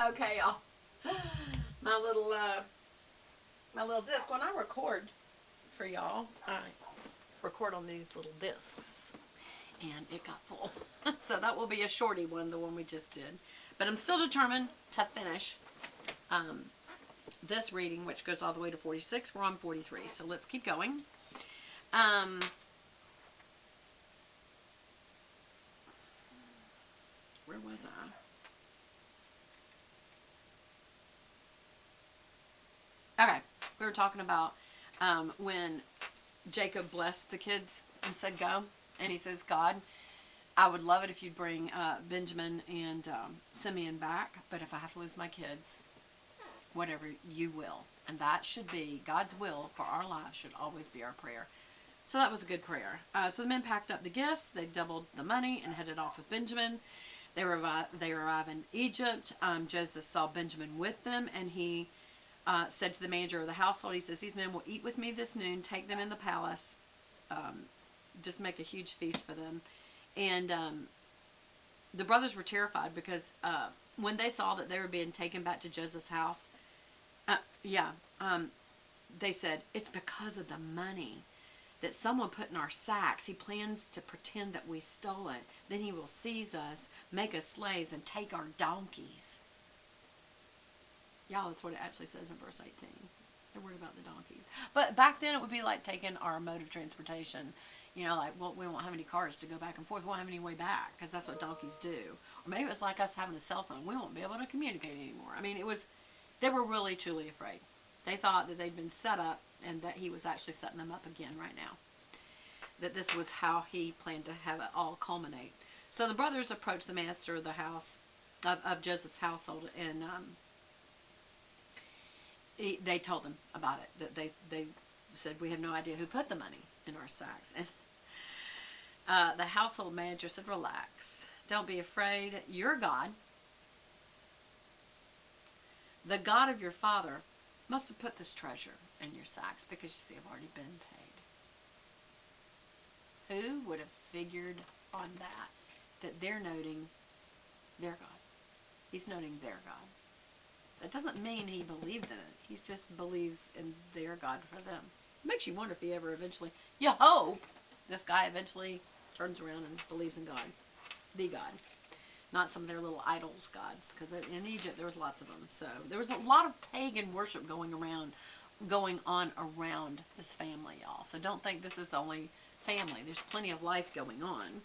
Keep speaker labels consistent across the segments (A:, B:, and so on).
A: Okay, y'all. My little disc. When I record for y'all, I record on these little discs, and it got full. So that will be a shorty one, the one we just did. But I'm still determined to finish this reading, which goes all the way to 46. We're on 43, so let's keep going. Where was I? Okay, we were talking about when Jacob blessed the kids and said go, and he says, God, I would love it if you'd bring Benjamin and Simeon back, but if I have to lose my kids, whatever you will. And that should be God's will for our lives, should always be our prayer. So that was a good prayer. So the men packed up the gifts, they doubled the money and headed off with Benjamin. They arrive in Egypt. Joseph saw Benjamin with them, and he said to the manager of the household, he says, these men will eat with me this noon, take them in the palace, just make a huge feast for them. And the brothers were terrified because when they saw that they were being taken back to Joseph's house, they said, it's because of the money that someone put in our sacks. He plans to pretend that we stole it. Then he will seize us, make us slaves, and take our donkeys. Y'all, that's what it actually says in verse 18. They're worried about the donkeys. But back then it would be like taking our mode of transportation. You know, like, well, we won't have any cars to go back and forth. We won't have any way back, because that's what donkeys do. Or maybe it was like us having a cell phone. We won't be able to communicate anymore. I mean, they were really, truly afraid. They thought that they'd been set up, and that he was actually setting them up again right now. That this was how he planned to have it all culminate. So the brothers approached the master of the house, of Joseph's household, and they told him about it. That they said, we have no idea who put the money in our sacks. And the household manager said, relax. Don't be afraid. Your God, the God of your father, must have put this treasure in your sacks, because you see, I've already been paid. Who would have figured on that they're noting their God? He's noting their God. That doesn't mean he believed in it. He just believes in their God for them. It makes you wonder if he ever eventually, you hope, this guy eventually turns around and believes in God. The God. Not some of their little idols gods. Because in Egypt there was lots of them. So there was a lot of pagan worship going on around this family, y'all. So don't think this is the only family. There's plenty of life going on.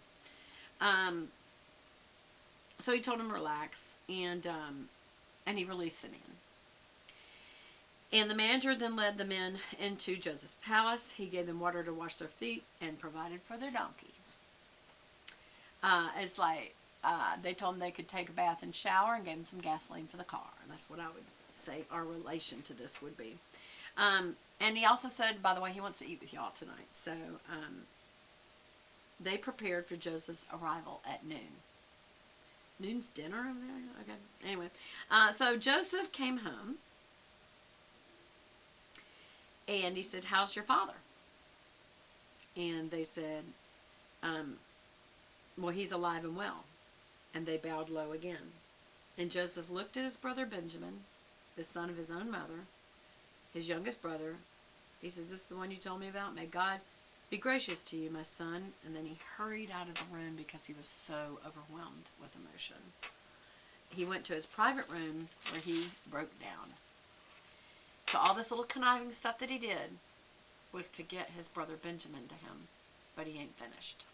A: So he told him relax, and he released Simeon. And the manager then led the men into Joseph's palace. He gave them water to wash their feet and provided for their donkeys. It's like they told them they could take a bath and shower, and gave them some gasoline for the car. And that's what I would say our relation to this would be. And he also said, by the way, he wants to eat with y'all tonight. So they prepared for Joseph's arrival at noon. Noon's dinner over there? Okay. Anyway, so Joseph came home, and he said, how's your father? And they said, well, he's alive and well. And they bowed low again. And Joseph looked at his brother Benjamin, the son of his own mother, his youngest brother. He says, this is the one you told me about? May God be gracious to you, my son. And then he hurried out of the room because he was so overwhelmed with emotion. He went to his private room where he broke down. So all this little conniving stuff that he did was to get his brother Benjamin to him. But he ain't finished.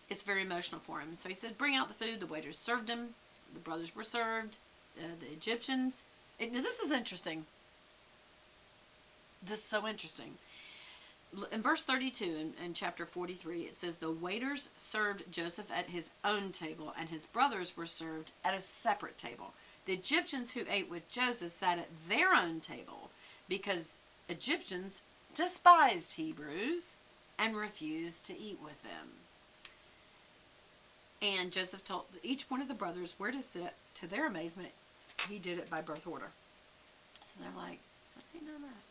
A: It's very emotional for him. So he said, bring out the food. The waiters served him. The brothers were served. The Egyptians. This is interesting. This is so interesting. In verse 32 in chapter 43, it says, the waiters served Joseph at his own table, and his brothers were served at a separate table. The Egyptians who ate with Joseph sat at their own table, because Egyptians despised Hebrews and refused to eat with them. And Joseph told each one of the brothers where to sit. To their amazement, he did it by birth order. So they're like, let's see none of that.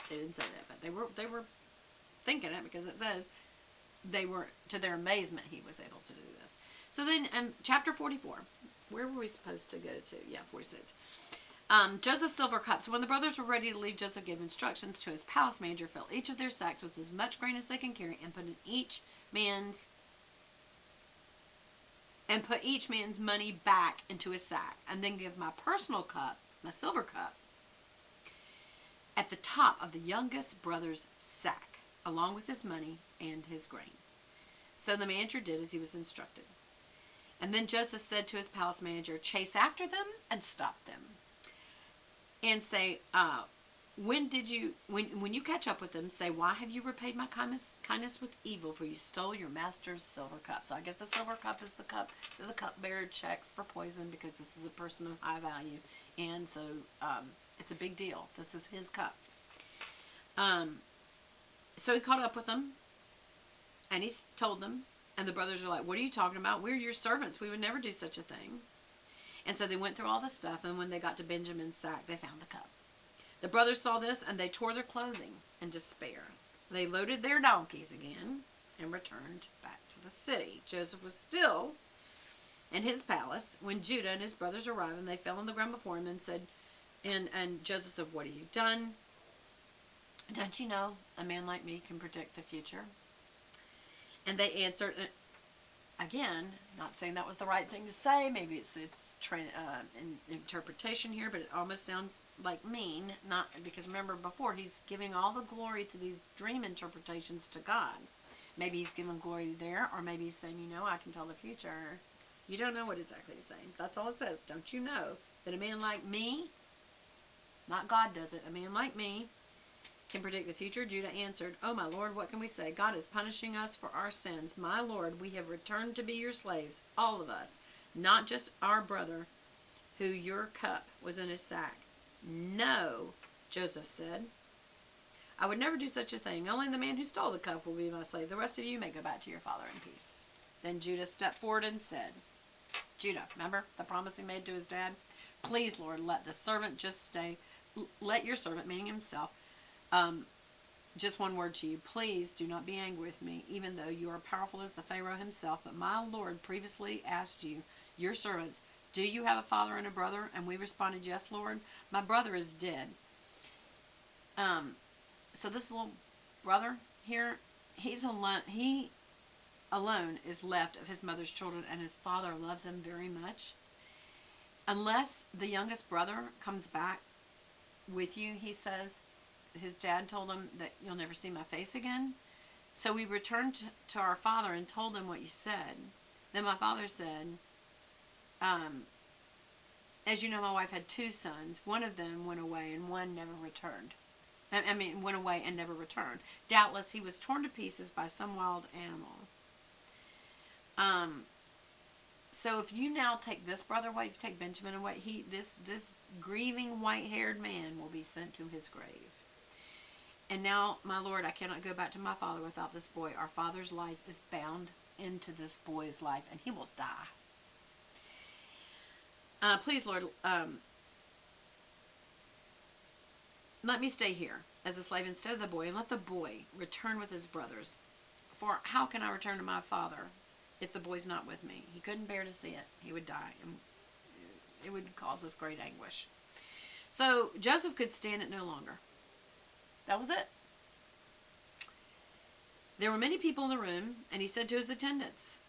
A: They didn't say that, but they were thinking it, because it says they were, to their amazement, he was able to do this. So then in chapter 44, where were we supposed to go to? Yeah, 46. Joseph's silver cups. So when the brothers were ready to leave, Joseph gave instructions to his palace manager, fill each of their sacks with as much grain as they can carry, and put each man's money back into his sack, and then give my personal cup, my silver cup, at the top of the youngest brother's sack, along with his money and his grain. So the manager did as he was instructed. And then Joseph said to his palace manager, chase after them and stop them. And say, when you catch up with them, say, why have you repaid my kindness with evil, for you stole your master's silver cup. So I guess the silver cup is the cup that the cupbearer checks for poison, because this is a person of high value. And so it's a big deal. This is his cup. So he caught up with them, and he told them, and the brothers were like, what are you talking about? We're your servants. We would never do such a thing. And so they went through all the stuff, and when they got to Benjamin's sack, they found the cup. The brothers saw this, and they tore their clothing in despair. They loaded their donkeys again and returned back to the city. Joseph was still in his palace when Judah and his brothers arrived, and they fell on the ground before him and said, and Joseph said, what have you done? Don't you know a man like me can predict the future? And they answered, again, not saying that was the right thing to say. Maybe it's interpretation here, but it almost sounds like mean. Not because remember before, he's giving all the glory to these dream interpretations to God. Maybe he's giving glory there, or maybe he's saying, I can tell the future. You don't know what exactly he's saying. That's all it says. Don't you know that a man like me, not God does it, a man like me can predict the future? Judah answered, oh my Lord, what can we say? God is punishing us for our sins. My Lord, we have returned to be your slaves, all of us, not just our brother, who your cup was in his sack. No, Joseph said, I would never do such a thing. Only the man who stole the cup will be my slave. The rest of you may go back to your father in peace. Then Judah stepped forward and said, Judah, remember the promise he made to his dad? Please, Lord, let the servant just stay. Let your servant, meaning himself, just one word to you. Please do not be angry with me, even though you are powerful as the Pharaoh himself. But my Lord previously asked you, your servants, do you have a father and a brother? And we responded, yes, Lord. My brother is dead. So this little brother here, he's alone. He alone is left of his mother's children, and his father loves him very much. Unless the youngest brother comes back with you, he says, his dad told him that you'll never see my face again. So we returned to our father and told him what you said. Then my father said, as you know, my wife had 2 sons. One of them went away and one never returned. Went away and never returned. Doubtless he was torn to pieces by some wild animal. So if you now take this brother away, if you take Benjamin away, this grieving white-haired man will be sent to his grave. And now, my Lord, I cannot go back to my father without this boy. Our father's life is bound into this boy's life, and he will die. Please, Lord, let me stay here as a slave instead of the boy, and let the boy return with his brothers. For how can I return to my father if the boy's not with me? He couldn't bear to see it. He would die, and it would cause us great anguish. So Joseph could stand it no longer. That was it. There were many people in the room, and he said to his attendants,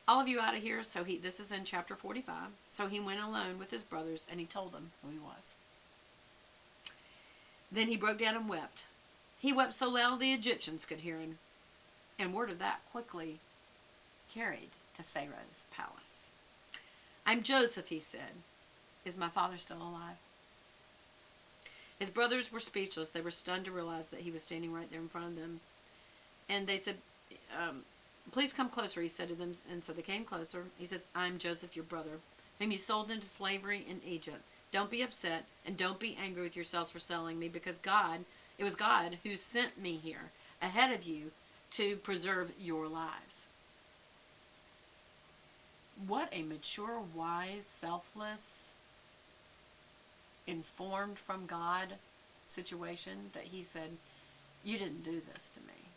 A: all of you out of here. So this is in chapter 45. So he went alone with his brothers, and he told them who he was. Then he broke down and wept. He wept so loud the Egyptians could hear him. And word of that quickly carried to Pharaoh's palace. I'm Joseph, he said. Is my father still alive? His brothers were speechless. They were stunned to realize that he was standing right there in front of them. And they said, please come closer, he said to them. And so they came closer. He says, I'm Joseph, your brother, whom you sold into slavery in Egypt. Don't be upset, and don't be angry with yourselves for selling me, because it was God who sent me here ahead of you to preserve your lives. What a mature, wise, selfless, informed from God situation that he said, you didn't do this to me.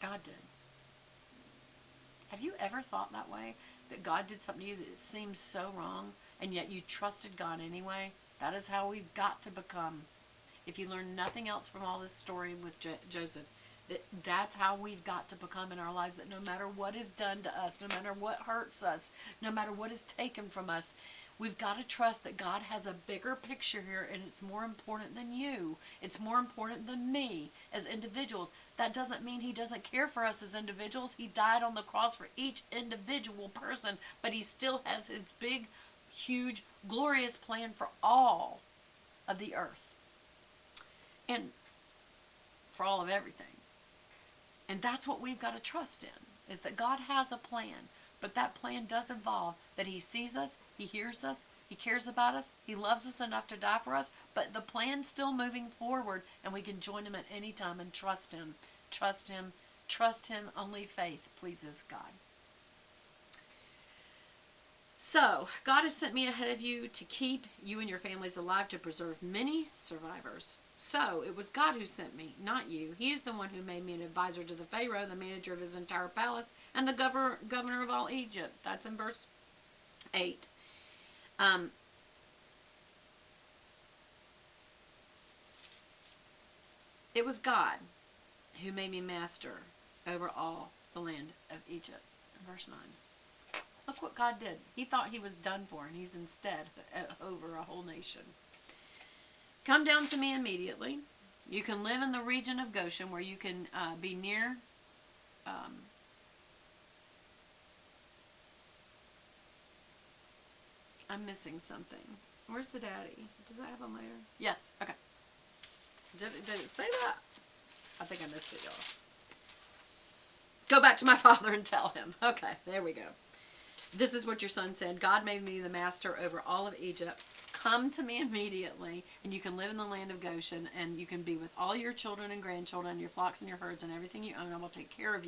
A: God did. Have you ever thought that way? that God did something to you that seems so wrong, and yet you trusted God anyway? That is how we've got to become. If you learn nothing else from all this story with Joseph, that's how we've got to become in our lives, that no matter what is done to us, no matter what hurts us, no matter what is taken from us, we've got to trust that God has a bigger picture here, and it's more important than you. It's more important than me as individuals. That doesn't mean he doesn't care for us as individuals. He died on the cross for each individual person, but he still has his big, huge, glorious plan for all of the earth. And for all of everything. And that's what we've got to trust in, is that God has a plan. But that plan does involve that he sees us, he hears us, he cares about us, he loves us enough to die for us, but the plan's still moving forward, and we can join him at any time and trust him. Trust him. Trust him. Only faith pleases God. So, God has sent me ahead of you to keep you and your families alive, to preserve many survivors. So, it was God who sent me, not you. He is the one who made me an advisor to the Pharaoh, the manager of his entire palace, and the governor of all Egypt. That's in verse 8. It was God who made me master over all the land of Egypt. Verse 9. Look what God did. He thought he was done for, and he's instead over a whole nation. Come down to me immediately. You can live in the region of Goshen, where you can be near I'm missing something. Where's the daddy? Does that happen later? Yes. Okay. Did it say that? I think I missed it, y'all. Go back to my father and tell him. Okay, there we go. This is what your son said. God made me the master over all of Egypt. Come to me immediately, and you can live in the land of Goshen, and you can be with all your children and grandchildren, your flocks and your herds, and everything you own. I will take care of you.